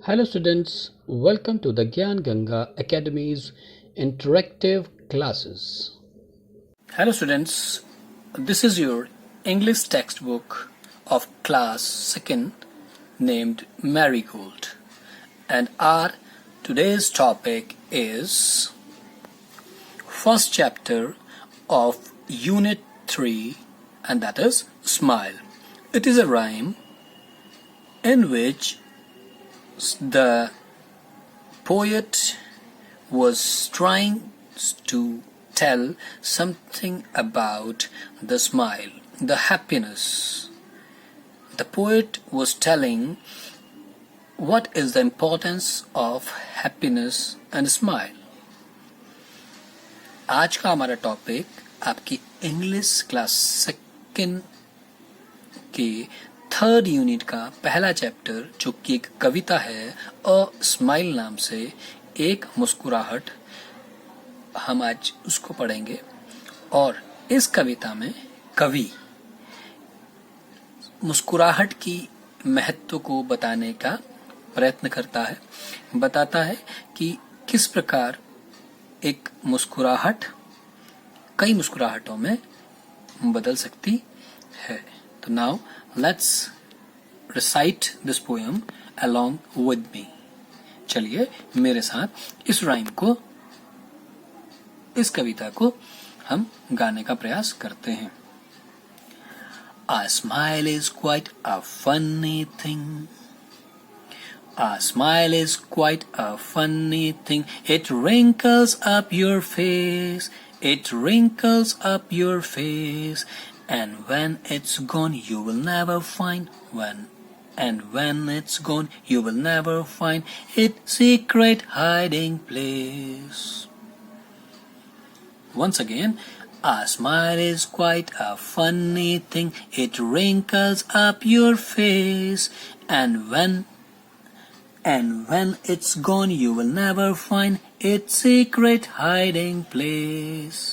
Hello students, welcome to the Gyan Ganga Academy's interactive classes. Hello students, this is your English textbook of class 2nd named Marigold, and our today's topic is first chapter of Unit 3, and that is Smile. It is a rhyme in which the poet was trying to tell something about the smile, the happiness. The poet was telling what is the importance of happiness and smile. आज का हमारा topic आपकी English class 2nd के 3rd unit का पहला chapter, जो कि एक कविता है अ स्माइल नाम से, एक मुस्कुराहट, हम आज उसको पढ़ेंगे। और इस कविता में कवि मुस्कुराहट की महत्व को बताने का प्रयत्न करता है, बताता है कि किस प्रकार एक मुस्कुराहट कई मुस्कुराहटों में बदल सकती है। तो now let's recite this poem along with me. चलिए मेरे साथ इस राइम को, इस कविता को हम गाने का प्रयास करते हैं। A smile is quite a funny thing. A smile is quite a funny thing. It wrinkles up your face. It wrinkles up your face. And when it's gone, you will never find when it's gone, you will never find its secret hiding place. Once again, a smile is quite a funny thing. It wrinkles up your face, and when it's gone, you will never find its secret hiding place.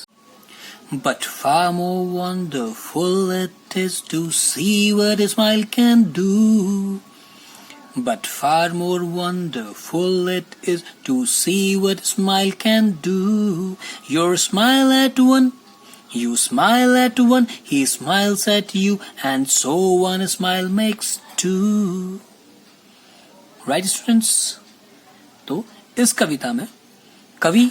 But far more wonderful it is to see what a smile can do. But far more wonderful it is to see what a smile can do. You smile at one, he smiles at you, and so one smile makes two. Right, students? तो इस कविता में कवि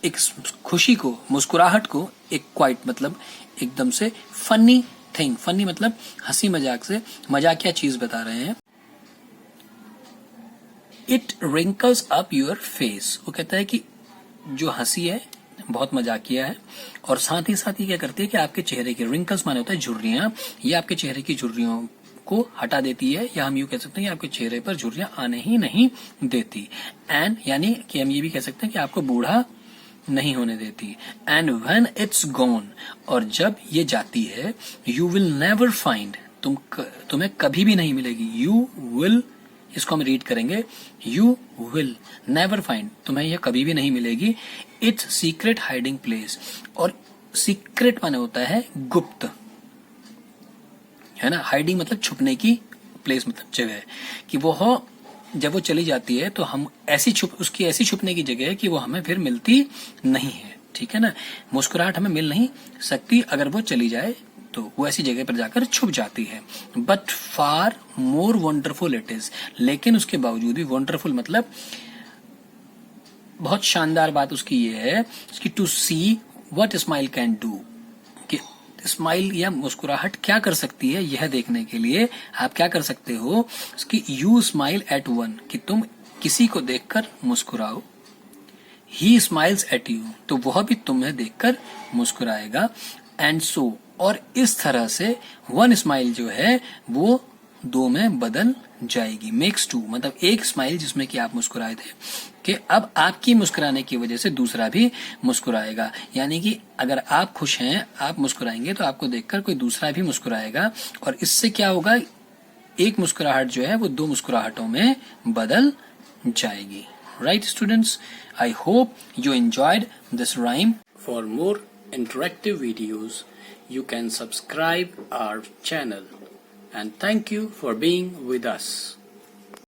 एक खुशी को, मुस्कुराहट को, एक क्वाइट मतलब एकदम से फनी थिंग, फनी मतलब हंसी मजाक से मजाकिया चीज बता रहे हैं। It wrinkles up your face, वो कहता है कि जो हंसी है बहुत मजाकिया है, और साथ ही साथ ये क्या करती है कि आपके चेहरे के रिंकल्स माने होता है झुर्रियां, ये आपके चेहरे की झुर्रियों को हटा देती है, या हम यूं कह सकते हैं कि आपके चेहरे पर झुर्रियां आने ही नहीं देती। एंड यानी कि हम ये भी कह सकते हैं कि आपको बूढ़ा नहीं होने देती। एंड व्हेन इट्स गॉन, और जब ये जाती है, यू विल नेवर फाइंड, तुम्हें कभी भी नहीं मिलेगी। यू विल, इसको हम रीड करेंगे, यू विल नेवर फाइंड, तुम्हें यह कभी भी नहीं मिलेगी, इट्स सीक्रेट हाइडिंग प्लेस। और सीक्रेट माने होता है गुप्त, है ना, हाइडिंग मतलब छुपने की, प्लेस मतलब जगह, कि वो जब वो चली जाती है तो हम उसकी ऐसी छुपने की जगह है कि वो हमें फिर मिलती नहीं है। ठीक है ना, मुस्कुराहट हमें मिल नहीं सकती, अगर वो चली जाए तो वो ऐसी जगह पर जाकर छुप जाती है। But far more wonderful it is, लेकिन उसके बावजूद भी वंडरफुल मतलब बहुत शानदार बात उसकी ये है कि to see what smile can do, कि स्माइल या मुस्कुराहट क्या कर सकती है, यह देखने के लिए आप क्या कर सकते हो कि यू स्माइल एट वन, कि तुम किसी को देखकर मुस्कुराओ। ही स्माइल्स एट यू, तो वह भी तुम्हें देखकर मुस्कुराएगा। एंड सो, और इस तरह से वन स्माइल जो है वो दो में बदल जाएगी। मेक्स टू, मतलब एक स्माइल जिसमें कि आप मुस्कुराए थे, कि अब आपकी मुस्कुराने की वजह से दूसरा भी मुस्कुराएगा। यानी कि अगर आप खुश हैं, आप मुस्कुराएंगे तो आपको देखकर कोई दूसरा भी मुस्कुराएगा, और इससे क्या होगा, एक मुस्कुराहट जो है वो दो मुस्कुराहटों में बदल जाएगी। Right students, I hope you enjoyed this rhyme. For more interactive videos, you can subscribe our channel, and thank you for being with us.